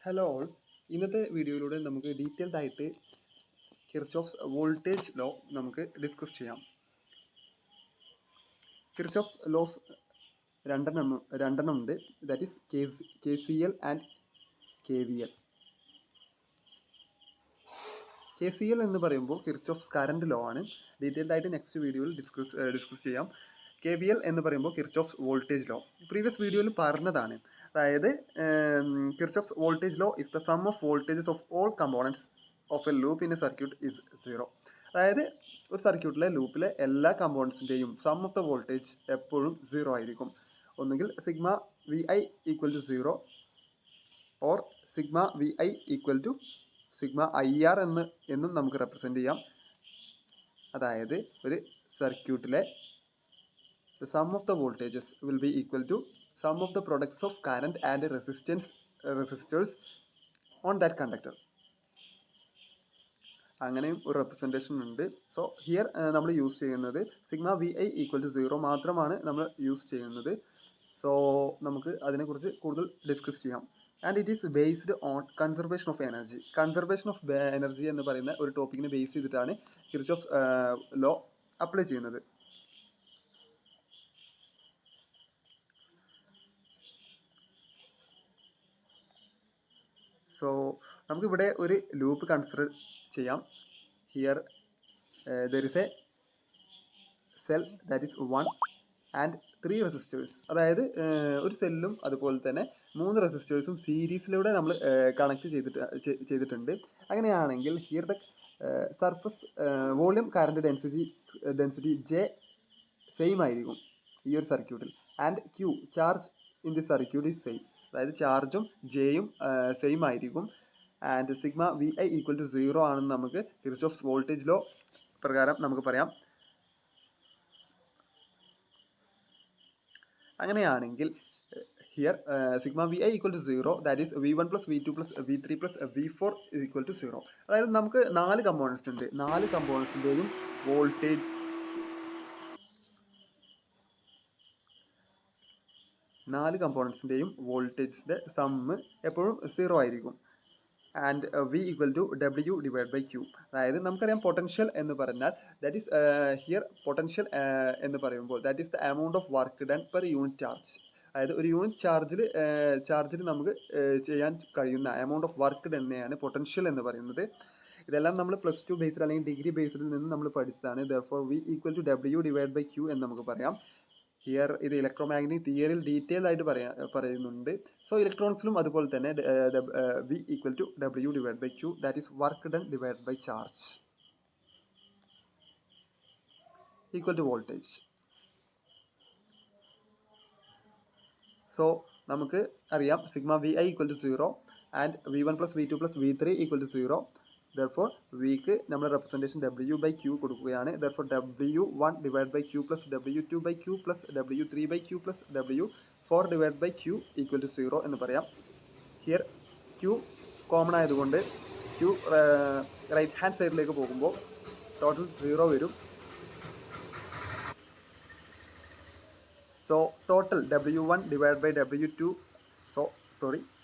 Hello all, ഇന്നത്തെ വീഡിയോയിലൂടെ നമുക്ക് ഡീറ്റെയിൽഡ് ആയിട്ട് കിർച്ചോഫ്സ് വോൾട്ടേജ് ലോ നമുക്ക് ഡിസ്കസ് ചെയ്യാം. കിർച്ചോഫ് ലോസ് രണ്ടെണ്ണം ഉണ്ട്. That is KCL and KVL. KCL എന്ന് പറയുമ്പോൾ കിർച്ചോഫ്സ് കറണ്ട് ലോ ആണ്. ഡീറ്റെയിൽഡ് ആയിട്ട് നെക്സ്റ്റ് വീഡിയോയിൽ ഡിസ്കസ് ചെയ്യാം. KVL എന്ന് പറയുമ്പോൾ കിർച്ചോഫ്സ് വോൾട്ടേജ് ലോ പ്രീവിയസ് വീഡിയോയിൽ പറഞ്ഞതാണ്. അതായത് Kirchhoff's voltage law is the sum of voltages of all components of a loop in a circuit is 0. അതായത് ഒരു സർക്യൂട്ടിലെ ലൂപ്പിലെ എല്ലാ കമ്പോണൻസിൻ്റെയും സം ഓഫ് ദ വോൾട്ടേജ് എപ്പോഴും 0 ആയിരിക്കും. ഒന്നുകിൽ sigma VI equal to 0 or sigma VI equal to sigma IR എന്നും നമുക്ക് റെപ്രസെൻ്റ് ചെയ്യാം. അതായത് ഒരു സർക്യൂട്ടിലെ the sum of the voltages will be equal to sum of the products of current and resistors on that conductor. അങ്ങനെയും ഒരു representation ഉണ്ട്. So here നമ്മൾ യൂസ് ചെയ്യുന്നത് സിഗ്മ VI ഈക്വൽ ടു 0 മാത്രമാണ് നമ്മൾ യൂസ് ചെയ്യുന്നത്. സോ നമുക്ക് അതിനെക്കുറിച്ച് കൂടുതൽ ഡിസ്കസ് ചെയ്യാം. And it is based on conservation of energy. Conservation of energy എന്ന് പറയുന്ന ഒരു ടോപ്പിക്കിനെ ബേസ് ചെയ്തിട്ടാണ് കിർച്ചോഫ് ലോ അപ്ലൈ ചെയ്യുന്നത്. സോ നമുക്കിവിടെ ഒരു ലൂപ്പ് കൺസിഡർ ചെയ്യാം. Here there is A cell that is 1 and 3 resistors. അതായത് ഒരു സെല്ലും അതുപോലെ തന്നെ 3 റെസിസ്റ്റേഴ്സും സീരീസിലൂടെ നമ്മൾ കണക്ട് ചെയ്തിട്ടുണ്ട്. അങ്ങനെയാണെങ്കിൽ here the surface volume current density J same ആയിരിക്കും ഈ ഒരു സർക്യൂട്ടിൽ. And Q charge in the circuit is same. അതായത് ചാർജും ജെയും സെയിം ആയിരിക്കും. And sigma VI equal to 0 ആണെന്ന് നമുക്ക് കിർച്ചോഫ്സ് വോൾട്ടേജ് ലോ പ്രകാരം നമുക്ക് പറയാം. അങ്ങനെയാണെങ്കിൽ here sigma VI equal to 0 that is V1 plus V2 plus V3 plus V4 equal to 0. അതായത് നമുക്ക് 4 കമ്പോണൻസ് ഉണ്ട്. 4 കമ്പോണൻസിൻ്റെയും വോൾട്ടേജ് വോൾട്ടേജിൻ്റെ സമ്മ് എപ്പോഴും 0 ആയിരിക്കും. And V equal to W divide by Q. അതായത് നമുക്കറിയാം പൊട്ടൻഷ്യൽ എന്ന് പറഞ്ഞാൽ ദാറ്റ് ഈസ് ഹിയർ പൊട്ടൻഷ്യൽ എന്ന് പറയുമ്പോൾ that is the amount of work done per unit charge. അതായത് ഒരു യൂണിറ്റ് ചാർജിൽ നമുക്ക് ചെയ്യാൻ കഴിയുന്ന എമൗണ്ട് ഓഫ് വർക്ക് തന്നെയാണ് പൊട്ടൻഷ്യൽ എന്ന് പറയുന്നത്. ഇതെല്ലാം നമ്മൾ +2 ബേസ്ഡ് അല്ലെങ്കിൽ ഡിഗ്രി ബേസ്ഡിൽ നിന്ന് നമ്മൾ പഠിച്ചതാണ്. Therefore V equal to W divide by Q എന്ന് നമുക്ക് പറയാം. ഹിയർ ഇത് ഇലക്ട്രോമാഗ്നറ്റിക് തിയറിയിൽ ഡീറ്റെയിൽ ആയിട്ട് പറയുന്നുണ്ട്. സോ ഇലക്ട്രോൺസിലും അതുപോലെ തന്നെ V equal to W divide by Q that is work done divide by charge equal to voltage. So നമുക്ക് അറിയാം sigma VI equal to 0 and V1 plus V2 plus V3 equal to 0. Therefore which നമ്മൾ representation W ബൈ Q കൊടുക്കുകയാണ്. Therefore W1 divide by Q plus W2 by Q plus W3 by Q plus W4 divide by Q equal to 0 എന്ന് പറയാം. Here Q common ആയതുകൊണ്ട് Q right hand സൈഡിലേക്ക് പോകുമ്പോൾ total 0 വരും. So total W1 divide by W2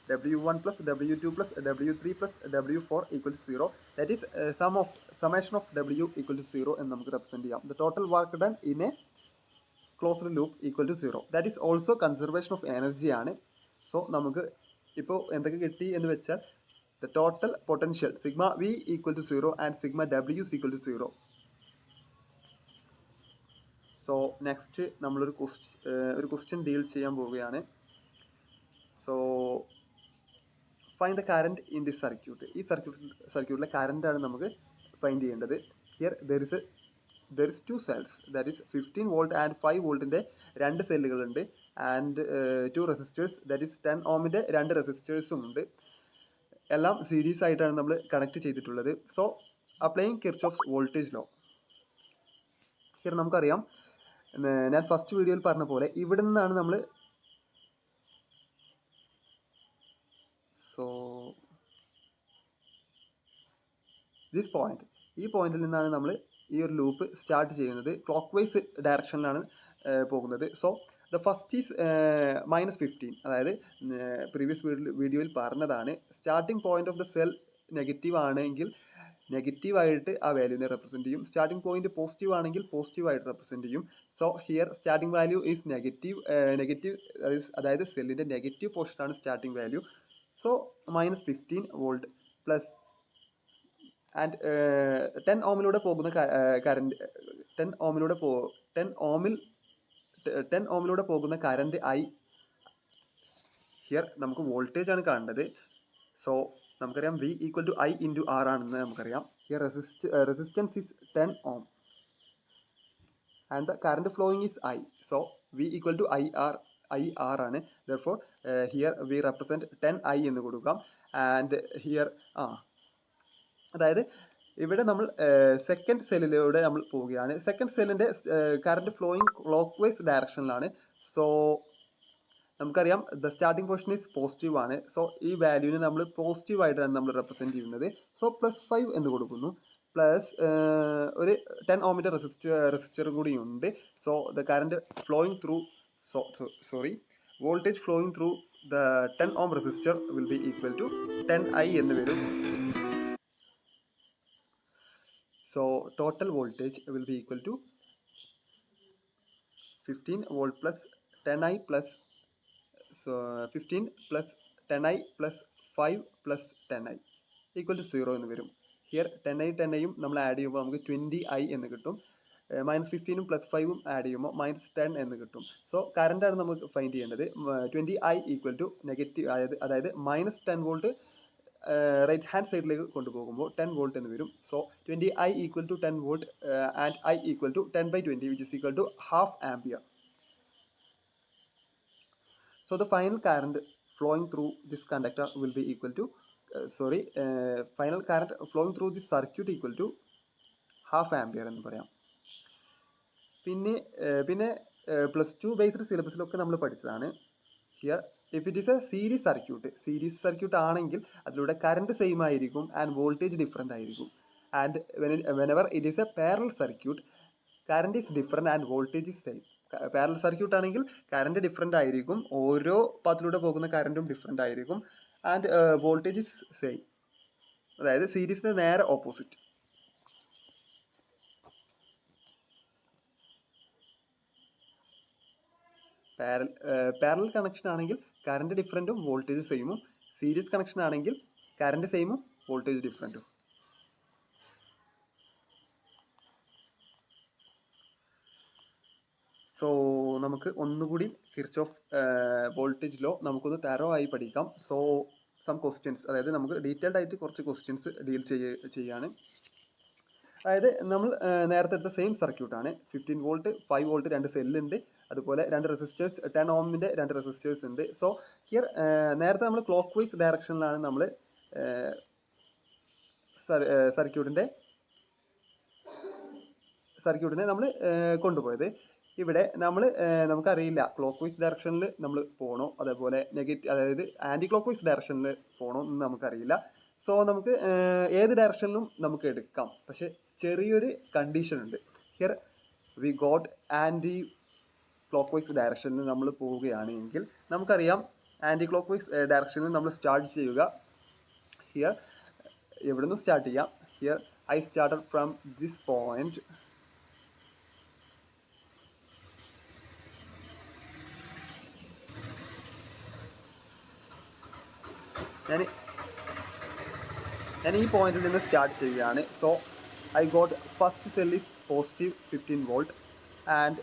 W1 plus W2 plus W3 plus W4 equal to 0. That is summation of W equal to 0 എന്ന് നമുക്ക് represent ചെയ്യാം. The total work done in a closed loop equal to 0. That is also conservation of energy ആണ്. So നമുക്ക് ഇപ്പോൾ എന്തൊക്കെ കിട്ടി എന്ന് വെച്ചാൽ the total potential sigma V equal to 0 and sigma W is equal to 0. So next നമ്മളൊരു question deal ചെയ്യാൻ പോവുകയാണ്. So find the current in this circuit. ഈ സർക്യൂട്ടിലെ കറണ്ടാണ് നമുക്ക് ഫൈൻഡ് ചെയ്യേണ്ടത്. Here there is 2 cells that is 15 volt and 5 വോൾട്ടിൻ്റെ 2 സെല്ലുകളുണ്ട്. ആൻഡ് 2 റെസിസ്റ്റേഴ്സ് ദാറ്റ് ഈസ് 10 ഓമിൻ്റെ 2 റെസിസ്റ്റേഴ്സും ഉണ്ട്. എല്ലാം സീരീസ് ആയിട്ടാണ് നമ്മൾ കണക്ട് ചെയ്തിട്ടുള്ളത്. So applying Kirchhoff's voltage law. Here നമുക്കറിയാം, ഞാൻ ഫസ്റ്റ് വീഡിയോയിൽ പറഞ്ഞ പോലെ ഇവിടെ നിന്നാണ് നമ്മൾ ഈ പോയിന്റിൽ നിന്നാണ് നമ്മൾ ഈ ഒരു ലൂപ്പ് സ്റ്റാർട്ട് ചെയ്യുന്നത്. ക്ലോക്ക് വൈസ് ഡയറക്ഷനിലാണ് പോകുന്നത്. So the first is -15. അതായത് പ്രീവിയസ് വീഡിയോയിൽ പറഞ്ഞതാണ്, starting point of the cell negative ആണെങ്കിൽ നെഗറ്റീവായിട്ട് ആ വാല്യൂവിനെ റെപ്രസെൻറ്റ് ചെയ്യും. സ്റ്റാർട്ടിംഗ് പോയിന്റ് പോസിറ്റീവ് ആണെങ്കിൽ പോസിറ്റീവായിട്ട് റെപ്രസെൻറ്റ് ചെയ്യും. So here starting value is negative, അതായത് സെല്ലിൻ്റെ നെഗറ്റീവ് പോർഷനാണ് starting value. So -15 volt plus and 10 ഓമിലൂടെ പോകുന്ന കറണ്ട് 10 ഓമിലൂടെ 10 ഓമിലൂടെ പോകുന്ന കറണ്ട് I. ഹിയർ നമുക്ക് വോൾട്ടേജ് ആണ് കാണേണ്ടത്. സോ നമുക്കറിയാം V = I × R ആണെന്ന് നമുക്കറിയാം. Here resistance is 10 ohm and the current flowing is I. So V = IR ആണ്. Therefore here we represent 10I എന്ന് കൊടുക്കാം. ആൻഡ് ഹിയർ അതായത് ഇവിടെ നമ്മൾ സെക്കൻഡ് സെല്ലിലൂടെ നമ്മൾ പോവുകയാണ്. സെക്കൻഡ് സെല്ലിൻ്റെ കറണ്ട് ഫ്ലോയിങ് ക്ലോക്ക് വൈസ് ഡയറക്ഷനിലാണ്. സോ നമുക്കറിയാം the starting position is positive ആണ്. സോ ഈ വാല്യൂവിനെ നമ്മൾ പോസിറ്റീവായിട്ടാണ് നമ്മൾ റെപ്രസെൻറ്റ് ചെയ്യുന്നത്. സോ +5 എന്ന് കൊടുക്കുന്നു. പ്ലസ് ഒരു 10 ഓമിൻ്റെ റെസിസ്റ്ററും കൂടി ഉണ്ട്. So the current flowing through voltage flowing through the 10 ohm resistor will be equal to 10I എന്ന് വരും. So total voltage will be equal to 15 volt plus 10I plus 15 plus 10I plus 5 plus 10I equal to 0 എന്ന് വരും. Here 10I നമ്മൾ add ചെയ്യുമ്പോൾ നമുക്ക് 20I എന്ന് കിട്ടും. -15 + 5 add ചെയ്യുമ്പോൾ -10 എന്ന് കിട്ടും. സോ കറണ്ടാണ് നമുക്ക് ഫൈൻഡ് ചെയ്യേണ്ടത്. 20I = നെഗറ്റീവ്, അതായത് -10 വോൾട്ട് റൈറ്റ് ഹാൻഡ് സൈഡിലേക്ക് കൊണ്ടുപോകുമ്പോൾ 10 വോൾട്ട് എന്ന് വരും. So 20I = 10 volt and I = 10/20 which is equal to ½ ampere. So the final current flowing through this conductor will be equal to final current flowing through this circuit equal to ½ ampere എന്ന് പറയാം. പിന്നെ +2 based സിലബസിലൊക്കെ നമ്മൾ പഠിച്ചതാണ്. Here if it is A series circuit ആണെങ്കിൽ അതിലൂടെ current same ആയിരിക്കും and voltage different ആയിരിക്കും. And whenever it is A parallel circuit, current is different and voltage is same. Parallel circuit ആണെങ്കിൽ കറണ്ട് ഡിഫറെൻ്റ് ആയിരിക്കും, ഓരോ പാത്തിലൂടെ പോകുന്ന കറണ്ടും ഡിഫറെൻ്റ് ആയിരിക്കും ആൻഡ് വോൾട്ടേജ് ഈസ് സെയിം. അതായത് സീരീസിന് നേരെ ഓപ്പോസിറ്റ്. പാരലൽ കണക്ഷൻ ആണെങ്കിൽ കറണ്ട് ഡിഫറൻറ്റും വോൾട്ടേജ് സെയിമും. സീരീസ് കണക്ഷൻ ആണെങ്കിൽ കറണ്ട് സെയിമും വോൾട്ടേജ് ഡിഫറൻറ്റും. സോ നമുക്ക് ഒന്നുകൂടി കിർച്ചോഫ് വോൾട്ടേജ് ലോ നമുക്കൊന്ന് തറോ ആയി പഠിക്കാം. സോ സം ക്വസ്റ്റ്യൻസ്, അതായത് നമുക്ക് ഡീറ്റെയിൽഡ് ആയിട്ട് കുറച്ച് ക്വസ്റ്റ്യൻസ് ഡീൽ ചെയ്യാണ്. അതായത് നമ്മൾ നേരത്തെ എടുത്ത സെയിം സർക്യൂട്ടാണ്. 15 വോൾട്ട് 5 വോൾട്ട് 2 സെല്ലുണ്ട്, അതുപോലെ 2 റെസിസ്റ്റേഴ്സ് 10 ഓമിൻ്റെ 2 റെസിസ്റ്റേഴ്സ് ഉണ്ട്. സോ ഹിയർ നേരത്തെ നമ്മൾ ക്ലോക്ക് വൈസ് ഡയറക്ഷനിലാണ് നമ്മൾ സർക്യൂട്ടിനെ നമ്മൾ കൊണ്ടുപോയത്. ഇവിടെ നമുക്കറിയില്ല ക്ലോക്ക് വൈസ് ഡയറക്ഷനിൽ നമ്മൾ പോകണോ അതേപോലെ അതായത് ആൻറ്റി ക്ലോക്ക് വൈസ് ഡയറക്ഷനിൽ പോകണോ എന്ന് നമുക്കറിയില്ല. സോ നമുക്ക് ഏത് ഡയറക്ഷനിലും നമുക്ക് എടുക്കാം. പക്ഷെ ചെറിയൊരു കണ്ടീഷൻ ഉണ്ട്. Here we got anticlockwise ഡയറക്ഷനിൽ നമ്മൾ പോവുകയാണെങ്കിൽ നമുക്കറിയാം ആൻറ്റി ക്ലോക്ക് വൈസ് ഡയറക്ഷനിൽ നമ്മൾ സ്റ്റാർട്ട് ചെയ്യുക. ഹിയർ എവിടെ നിന്ന് സ്റ്റാർട്ട് ചെയ്യാം? Here I started from this point. ഞാൻ ഈ പോയിന്റിൽ നിന്ന് സ്റ്റാർട്ട് ചെയ്യുകയാണ്. So I got first cell is positive 15 volt and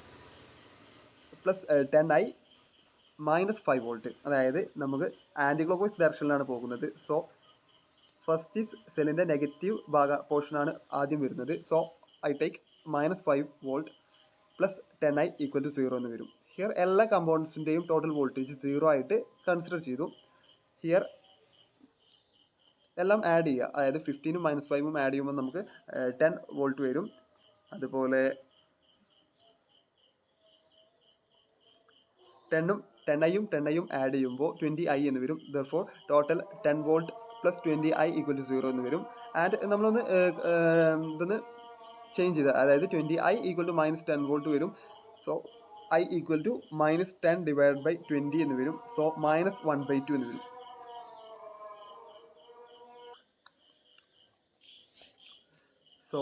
plus 10I -5 volt. അതായത് നമുക്ക് ആൻറ്റി ക്ലോക്ക് വൈസ് ഡയറക്ഷനിലാണ് പോകുന്നത്. സോ ഫസ്റ്റ് ഈസ് സെല്ലിൻ്റെ നെഗറ്റീവ് പോർഷനാണ് ആദ്യം വരുന്നത്. So I take -5 volt plus 10I = 0 എന്ന് വരും. ഹിയർ എല്ലാ കമ്പോണൻസിൻ്റെയും ടോട്ടൽ വോൾട്ടേജ് 0 ആയിട്ട് കൺസിഡർ ചെയ്തു. ഹിയർ എല്ലാം ആഡ് ചെയ്യുക. അതായത് 15ഉം -5ഉം ആഡ് ചെയ്യുമ്പോൾ നമുക്ക് 10 വോൾട്ട് വരും. അതുപോലെ 10Iയും ആഡ് ചെയ്യുമ്പോൾ 20I എന്ന് വരും. Therefore total 10 volt plus 20I = 0 എന്ന് വരും. ആൻഡ് നമ്മളൊന്ന് ഇതൊന്ന് ചേഞ്ച് ചെയ്താൽ, അതായത് 20I = -10 വോൾട്ട് വരും. So I equal to -10 divide by 20 എന്ന് വരും. സോ -1/2 എന്ന് വരും. സോ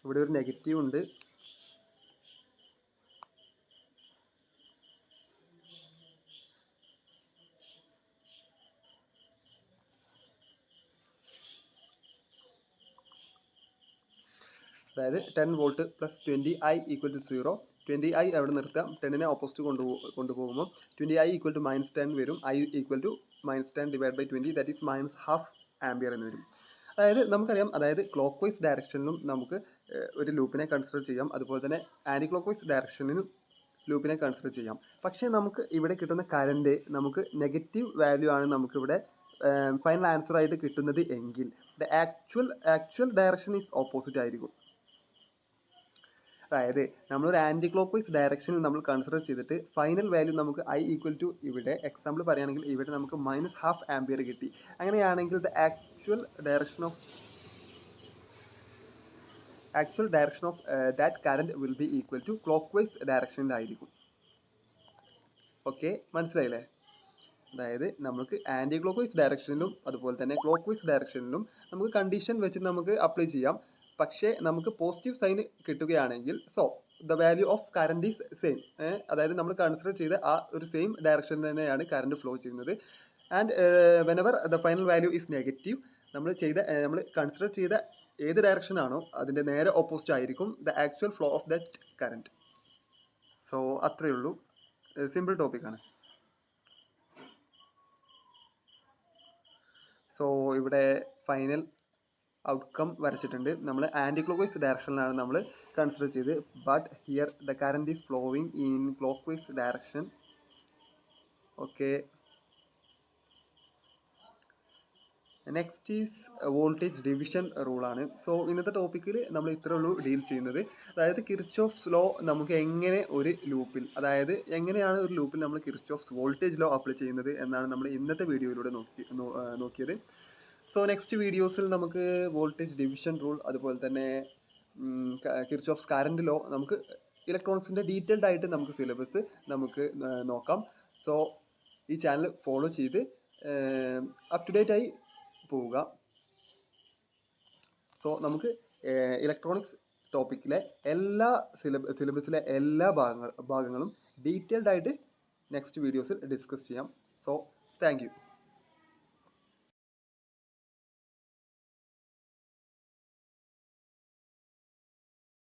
ഇവിടെ ഒരു നെഗറ്റീവ് ഉണ്ട്. അതായത് 10 volt plus 20i equal to 0. 20i അവിടെ നിർത്താം, 10നെ ഓപ്പോസിറ്റ് കൊണ്ടുപോകുമ്പോൾ 20i ഈക്വൽ ടു -10 വരും. i equal to -10 divide by 20, that is -1/2 ampere എന്ന് വരും. അതായത് നമുക്കറിയാം, അതായത് ക്ലോക്ക് വൈസ് ഡയറക്ഷനിലും നമുക്ക് ഒരു ലൂപ്പിനെ കൺസിഡർ ചെയ്യാം, അതുപോലെ തന്നെ ആൻറ്റി ക്ലോക്ക് വൈസ് ഡയറക്ഷനിലും ലൂപ്പിനെ കൺസിഡർ ചെയ്യാം. പക്ഷേ നമുക്ക് ഇവിടെ കിട്ടുന്ന കറണ്ട് നമുക്ക് നെഗറ്റീവ് വാല്യൂ ആണ് നമുക്കിവിടെ ഫൈനൽ ആൻസർ ആയിട്ട് കിട്ടുന്നത് എങ്കിൽ the actual direction is opposite ആയിരിക്കും. അതായത് നമ്മളൊരു ആൻറ്റി ക്ലോക്ക് വൈസ് ഡയറക്ഷനിൽ നമ്മൾ കൺസിഡർ ചെയ്തിട്ട് ഫൈനൽ വാല്യൂ നമുക്ക് ഐ ഈക്വൽ ടു, ഇവിടെ എക്സാമ്പിൾ പറയുകയാണെങ്കിൽ ഇവിടെ നമുക്ക് -1/2 ആംബിയർ കിട്ടി. അങ്ങനെയാണെങ്കിൽ the actual direction of that current will be equal to clockwise ഡയറക്ഷനിലായിരിക്കും. ഓക്കെ, മനസ്സിലായില്ലേ? അതായത് നമുക്ക് ആൻറ്റി ക്ലോക്ക് വൈസ് ഡയറക്ഷനിലും അതുപോലെ തന്നെ ക്ലോക്ക് വൈസ് ഡയറക്ഷനിലും നമുക്ക് കണ്ടീഷൻ വെച്ച് നമുക്ക് അപ്ലൈ ചെയ്യാം. പക്ഷേ നമുക്ക് പോസിറ്റീവ് സൈൻ കിട്ടുകയാണെങ്കിൽ so the value of current is same. അതായത് നമ്മൾ കൺസിഡർ ചെയ്ത ആ ഒരു സെയിം ഡയറക്ഷനിൽ തന്നെയാണ് കറണ്ട് ഫ്ലോ ചെയ്യുന്നത്. And whenever the final value is negative, നമ്മൾ കൺസിഡർ ചെയ്ത ഏത് ഡയറക്ഷൻ ആണോ അതിൻ്റെ നേരെ ഓപ്പോസിറ്റ് ആയിരിക്കും the actual flow of that current. So അത്രയേ ഉള്ളൂ, സിമ്പിൾ ടോപ്പിക്കാണ്. സോ ഇവിടെ ഫൈനൽ ഔട്ട്കം വരച്ചിട്ടുണ്ട്. നമ്മൾ ആൻറ്റി ക്ലോക്ക് വൈസ് ഡയറക്ഷനിലാണ് നമ്മൾ കൺസിഡർ ചെയ്ത്, but here the current is flowing in clockwise direction. Okay, next is voltage division റൂളാണ്. സോ ഇന്നത്തെ ടോപ്പിക്കിൽ നമ്മൾ ഇത്രേ ഉള്ളൂ ഡീൽ ചെയ്യുന്നത്. അതായത് കിർച്ചോഫ്സ് ലോ നമുക്ക് എങ്ങനെ ഒരു ലൂപ്പിൽ, അതായത് എങ്ങനെയാണ് ഒരു ലൂപ്പിൽ നമ്മൾ കിർച്ചോഫ്സ് വോൾട്ടേജ് ലോ അപ്ലൈ ചെയ്യുന്നത് എന്നാണ് നമ്മൾ ഇന്നത്തെ വീഡിയോയിലൂടെ നോക്കിയത്. സോ നെക്സ്റ്റ് വീഡിയോസിൽ നമുക്ക് വോൾട്ടേജ് ഡിവിഷൻ റൂൾ, അതുപോലെ തന്നെ കിർച്ചോഫ്സ് കറണ്ട് ലോ, നമുക്ക് ഇലക്ട്രോണിക്സിൻ്റെ ഡീറ്റെയിൽഡ് ആയിട്ട് നമുക്ക് സിലബസ് നമുക്ക് നോക്കാം. സോ ഈ ചാനൽ ഫോളോ ചെയ്ത് അപ് ടു ഡേറ്റ് ആയി പോവുക. സോ നമുക്ക് ഇലക്ട്രോണിക്സ് ടോപ്പിക്കിലെ എല്ലാ സിലബസിലെ എല്ലാ ഭാഗങ്ങളും ഡീറ്റെയിൽഡ് ആയിട്ട് നെക്സ്റ്റ് വീഡിയോസിൽ ഡിസ്കസ് ചെയ്യാം. So thank you.